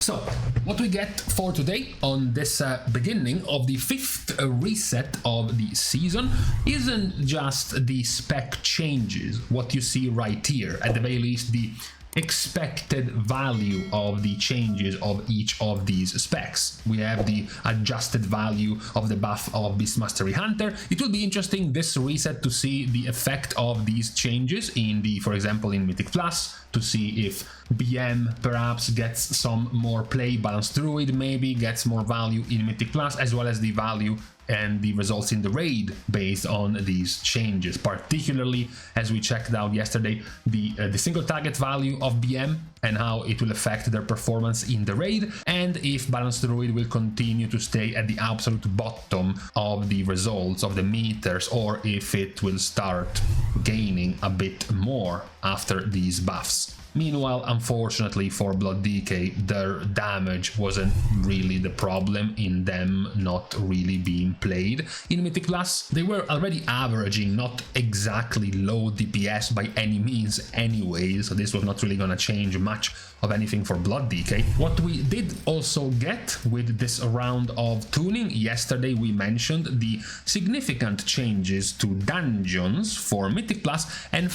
So, what we get for today on this beginning of the 5th reset of the season isn't just the spec changes, what you see right here, at the very least the expected value of the changes of each of these specs. We have the adjusted value of the buff of Beast Mastery Hunter. It will be interesting this reset to see the effect of these changes in the, for example, in Mythic Plus, to see if BM perhaps gets some more play, Balanced Druid maybe gets more value in Mythic Plus, as well as the value and the results in the raid based on these changes, particularly as we checked out yesterday the single target value of BM and how it will affect their performance in the raid, and if Balanced Druid will continue to stay at the absolute bottom of the results of the meters, or if it will start gaining a bit more after these buffs. Meanwhile, unfortunately for Blood DK, their damage wasn't really the problem in them not really being played in Mythic Plus. They were already averaging not exactly low DPS by any means anyway, so this was not really gonna change much of anything for Blood DK. What we did also get with this round of tuning, yesterday we mentioned the significant changes to dungeons for Mythic Plus, and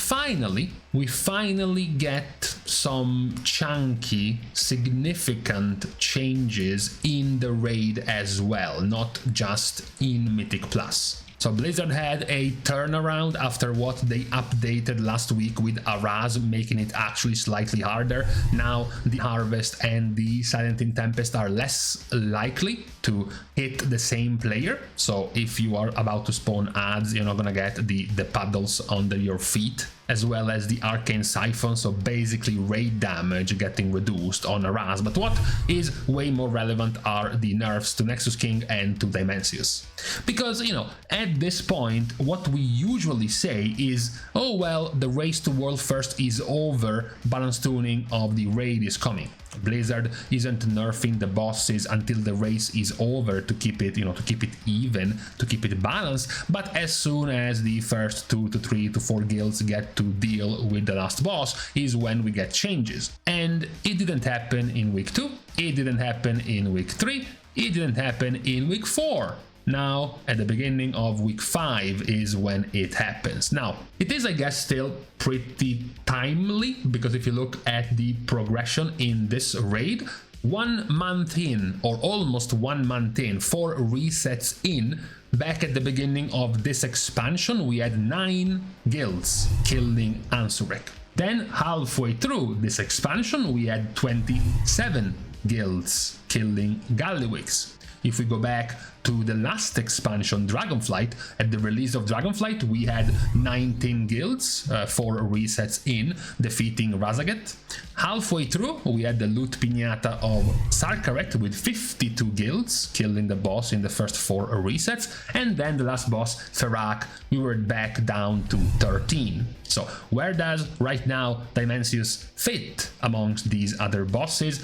we finally get some chunky, significant changes in the raid as well, not just in Mythic Plus. So Blizzard had a turnaround after what they updated last week with Araz, making it actually slightly harder. Now the Harvest and the Silent in Tempest are less likely to hit the same player. So if you are about to spawn ads, you're not gonna get the puddles under your feet, as well as the Arcane Siphon, so basically raid damage getting reduced on Araz. But what is way more relevant are the nerfs to Nexus King and to Dimensius. Because, you know, at this point, what we usually say is, oh well, the race to World First is over, balance tuning of the raid is coming. Blizzard isn't nerfing the bosses until the race is over to keep it, to keep it even, to keep it balanced, but as soon as the first 2 to 3 to 4 guilds get to deal with the last boss is when we get changes. And it didn't happen in week 2, it didn't happen in week 3, it didn't happen in week 4. Now, at the beginning of week 5 is when it happens. Now, it is, I guess, still pretty timely, because if you look at the progression in this raid, 1 month in, or almost 1 month in, 4 resets in, back at the beginning of this expansion, we had 9 guilds killing Ansurek. Then, halfway through this expansion, we had 27 guilds killing Galliwix. If we go back to the last expansion, Dragonflight, at the release of Dragonflight, we had 19 guilds, 4 resets in, defeating Razaget. Halfway through, we had the Loot Piñata of Sarkaret with 52 guilds, killing the boss in the first 4 resets. And then the last boss, Ferak, we were back down to 13. So where does right now Dimensius fit amongst these other bosses?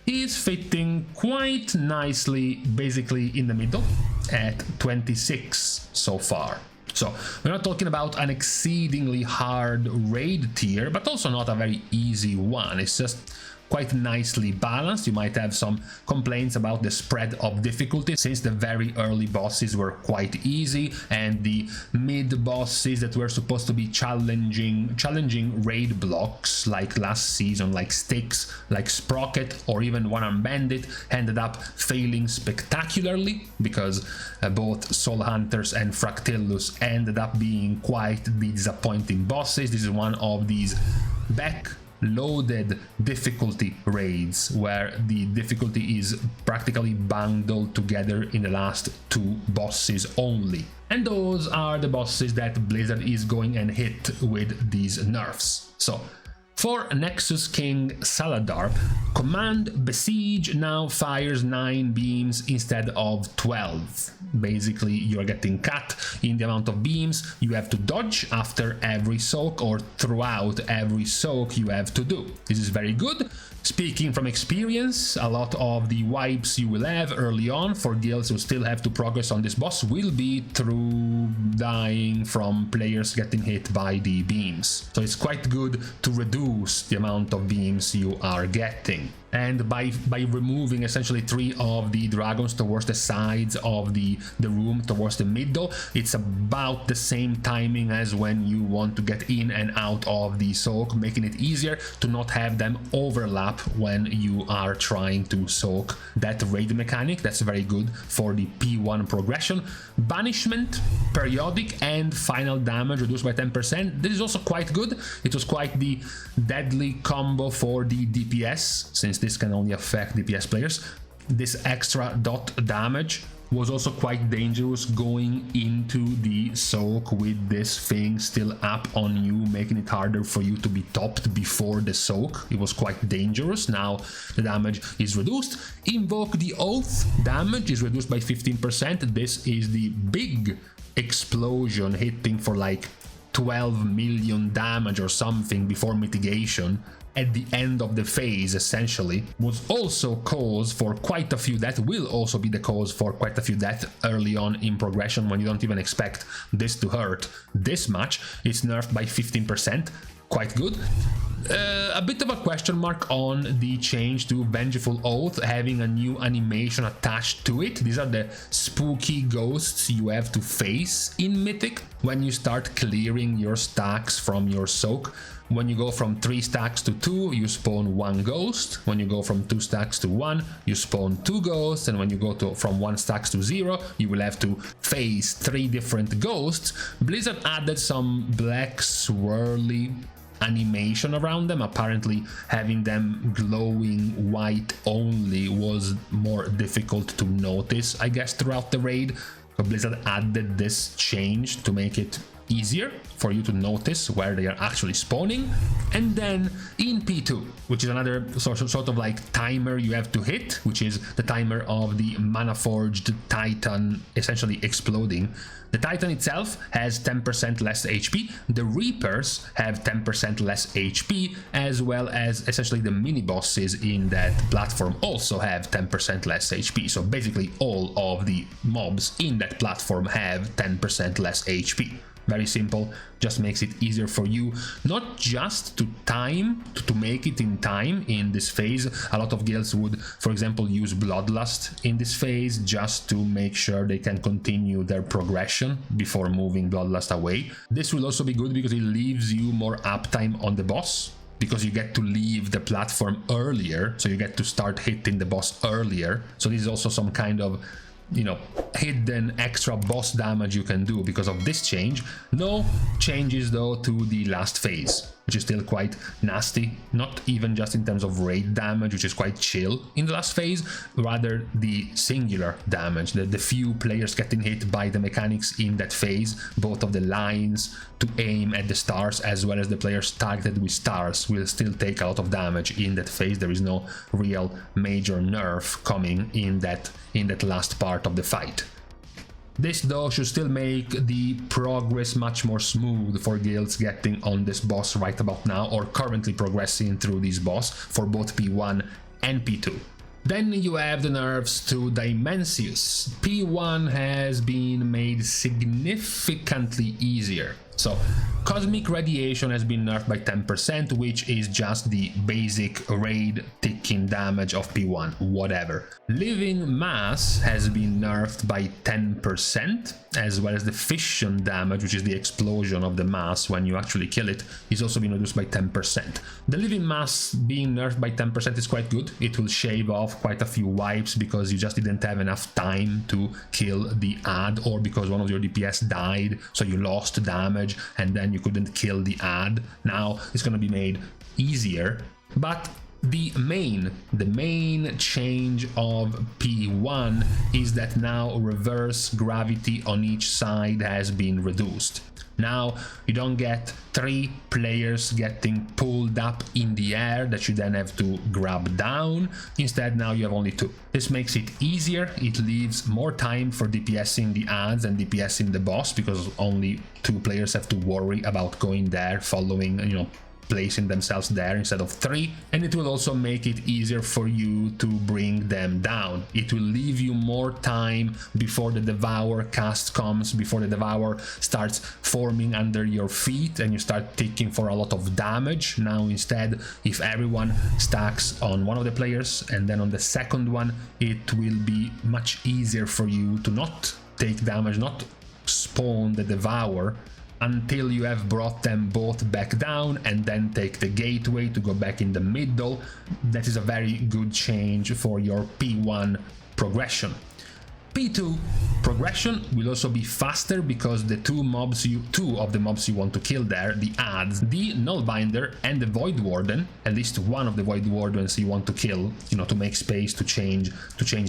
Is fitting quite nicely, basically in the middle, at 26 so far. So we're not talking about an exceedingly hard raid tier, but also not a very easy one. It's just quite nicely balanced. You might have some complaints about the spread of difficulty, since the very early bosses were quite easy, and the mid bosses that were supposed to be challenging raid blocks, like last season, like Styx, like Sprocket, or even One Arm Bandit, ended up failing spectacularly, because both Soul Hunters and Fractillus ended up being quite the disappointing bosses. This is one of these loaded difficulty raids where the difficulty is practically bundled together in the last 2 bosses only. And those are the bosses that Blizzard is going and hit with these nerfs. So for Nexus King Saladarp, Command Besiege now fires 9 beams instead of 12. Basically, you're getting cut in the amount of beams you have to dodge after every soak, or throughout every soak you have to do. This is very good. Speaking from experience, a lot of the wipes you will have early on for guilds who still have to progress on this boss will be through dying from players getting hit by the beams. So it's quite good to reduce the amount of beams you are getting. and by removing essentially 3 of the dragons towards the sides of the room, towards the middle, it's about the same timing as when you want to get in and out of the soak, making it easier to not have them overlap when you are trying to soak that raid mechanic. That's very good for the P1 progression. Banishment, periodic, and final damage reduced by 10%. This is also quite good. It was quite the deadly combo for the DPS, since this can only affect DPS players. This extra dot damage was also quite dangerous going into the soak with this thing still up on you, making it harder for you to be topped before the soak. It was quite dangerous. Now the damage is reduced. Invoke the Oath damage is reduced by 15%. This is the big explosion hitting for like 12 million damage or something before mitigation at the end of the phase, essentially. Was also cause for quite a few death, will also be the cause for quite a few death early on in progression when you don't even expect this to hurt this much. It's nerfed by 15%, quite good. A bit of a question mark on the change to Vengeful Oath having a new animation attached to it. These are the spooky ghosts you have to face in Mythic when you start clearing your stacks from your soak. When you go from 3 stacks to 2, you spawn 1 ghost. When you go from 2 stacks to 1, you spawn 2 ghosts. And when you go from 1 stacks to 0, you will have to face 3 different ghosts. Blizzard added some black swirly animation around them. Apparently having them glowing white only was more difficult to notice, I guess, throughout the raid. So Blizzard added this change to make it easier for you to notice where they are actually spawning. And then in P2, which is another sort of like timer you have to hit, which is the timer of the Mana Forged Titan essentially exploding. The Titan itself has 10% less HP, the Reapers have 10% less HP, as well as essentially the mini-bosses in that platform also have 10% less HP. So basically all of the mobs in that platform have 10% less HP. Very simple, just makes it easier for you, not just to make it in time in this phase. A lot of guilds would, for example, use Bloodlust in this phase just to make sure they can continue their progression before moving Bloodlust away. This will also be good because it leaves you more uptime on the boss, because you get to leave the platform earlier, so you get to start hitting the boss earlier. So this is also some kind of, you know, hidden extra boss damage you can do because of this change. No changes though to the last phase, which is still quite nasty, not even just in terms of raid damage, which is quite chill in the last phase, rather the singular damage, the few players getting hit by the mechanics in that phase, both of the lines to aim at the stars as well as the players targeted with stars will still take a lot of damage in that phase. There is no real major nerf coming in that last part of the fight. This though should still make the progress much more smooth for guilds getting on this boss right about now, or currently progressing through this boss for both P1 and P2. Then you have the nerfs to Dimensius. P1 has been made significantly easier. So Cosmic Radiation has been nerfed by 10%, which is just the basic raid ticking damage of P1, whatever. Living Mass has been nerfed by 10%, as well as the fission damage, which is the explosion of the mass when you actually kill it, is also been reduced by 10%. The Living Mass being nerfed by 10% is quite good. It will shave off quite a few wipes because you just didn't have enough time to kill the ad, or because one of your DPS died, so you lost damage and then you couldn't kill the ad. Now it's going to be made easier, but the main change of P1 is that now reverse gravity on each side has been reduced. Now you don't get 3 players getting pulled up in the air that you then have to grab down. Instead, now you have only 2. This makes it easier. It leaves more time for DPSing the ads and DPSing the boss, because only 2 players have to worry about going there, following, you know, placing themselves there instead of 3. And it will also make it easier for you to bring them down. It will leave you more time before the Devour cast comes, before the Devour starts forming under your feet and you start taking for a lot of damage. Now instead, if everyone stacks on one of the players and then on the second one, it will be much easier for you to not take damage, not spawn the Devour, until you have brought them both back down and then take the gateway to go back in the middle. That is a very good change for your P1 progression. P2 progression will also be faster because the two of the mobs you want to kill there, the ads, the Nullbinder and the Void Warden, at least one of the Void Wardens you want to kill, you know, to make space to change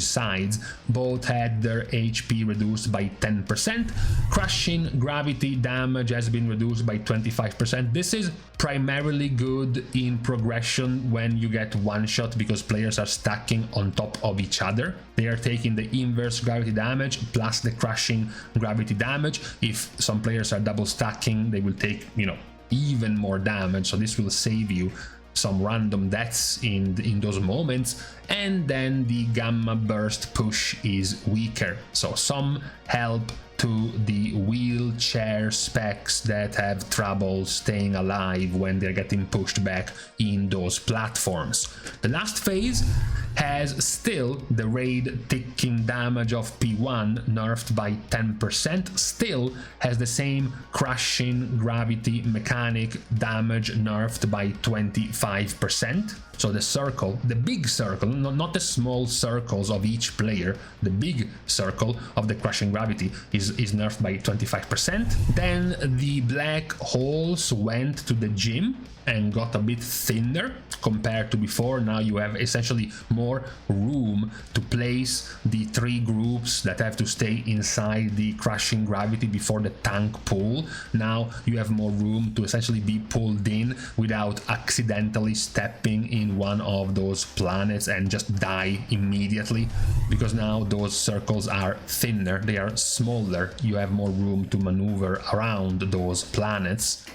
sides, both had their HP reduced by 10%. Crushing gravity damage has been reduced by 25%. This is primarily good in progression when you get one shot because players are stacking on top of each other. They are taking the inverse gravity damage plus the crushing gravity damage. If some players are double stacking, they will take, you know, even more damage. So this will save you some random deaths in those moments. And then the gamma burst push is weaker. So some help to the wheelchair specs that have trouble staying alive when they're getting pushed back in those platforms. The last phase has still the raid ticking damage of P1 nerfed by 10%, still has the same crushing gravity mechanic damage nerfed by 25%. So the circle, the big circle, not the small circles of each player, the big circle of the crushing gravity is nerfed by 25%. Then the black holes went to the gym and got a bit thinner compared to before. Now you have essentially more room to place the three groups that have to stay inside the crushing gravity before the tank pull. Now you have more room to essentially be pulled in without accidentally stepping in one of those planets and just die immediately, because now those circles are thinner, they are smaller, you have more room to maneuver around those planets.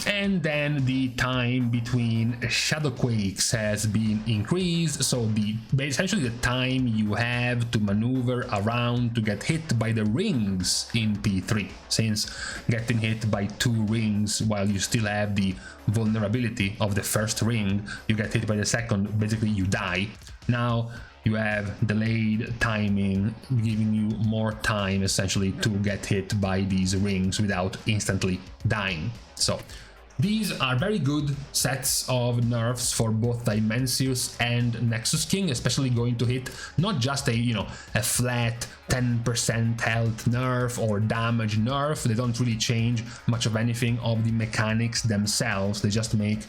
And then the time between shadow quakes has been increased, so essentially the time you have to maneuver around to get hit by the rings in P3, since getting hit by 2 rings while you still have the vulnerability of the first ring, you get hit by the second, basically you die. Now you have delayed timing, giving you more time essentially to get hit by these rings without instantly dying. So these are very good sets of nerfs for both Dimensius and Nexus King, especially going to hit not just a flat 10% health nerf or damage nerf. They don't really change much of anything of the mechanics themselves. They just make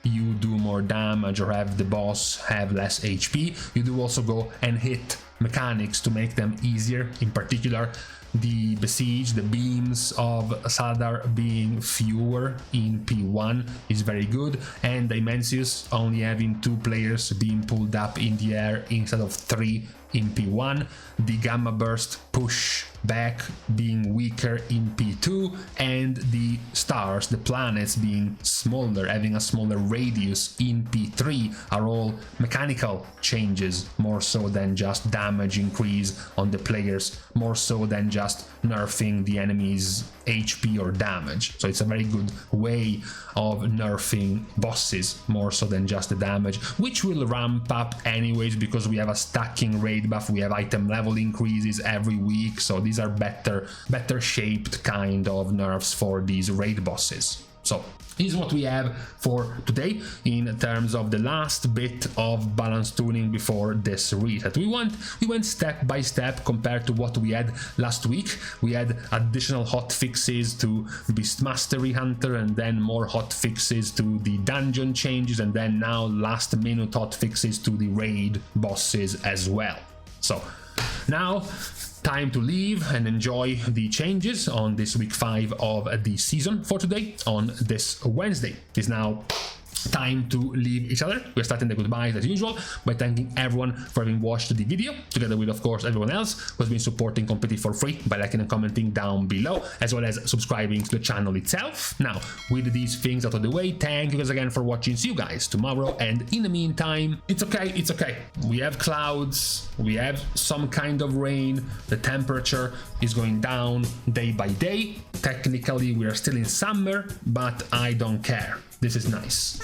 you do more damage or have the boss have less HP. You do also go and hit mechanics to make them easier. In particular, the besiege, the beams of Saladar being fewer in P1 is very good, and Dimensius only having 2 players being pulled up in the air instead of 3 in P1, the gamma burst push back being weaker in P2, and the stars, the planets being smaller, having a smaller radius in P3 are all mechanical changes, more so than just damage increase on the players, more so than just nerfing the enemy's HP or damage. So it's a very good way of nerfing bosses, more so than just the damage, which will ramp up anyways because we have a stacking raid buff, we have item level increases every week, so these are better shaped kind of nerfs for these raid bosses. So this is what we have for today in terms of the last bit of balance tuning before this reset. We went step by step compared to what we had last week. We had additional hotfixes to Beast Mastery Hunter, and then more hotfixes to the dungeon changes, and then now last minute hotfixes to the raid bosses as well. So now time to leave and enjoy the changes on this week 5 of the season for today on this Wednesday. It's now time to leave each other. We're starting the goodbyes as usual by thanking everyone for having watched the video, together with, of course, everyone else who has been supporting completely for free by liking and commenting down below, as well as subscribing to the channel itself. Now, with these things out of the way, thank you guys again for watching. See you guys tomorrow, and in the meantime, it's okay. We have clouds, we have some kind of rain, the temperature is going down day by day. Technically, we are still in summer, but I don't care. This is nice.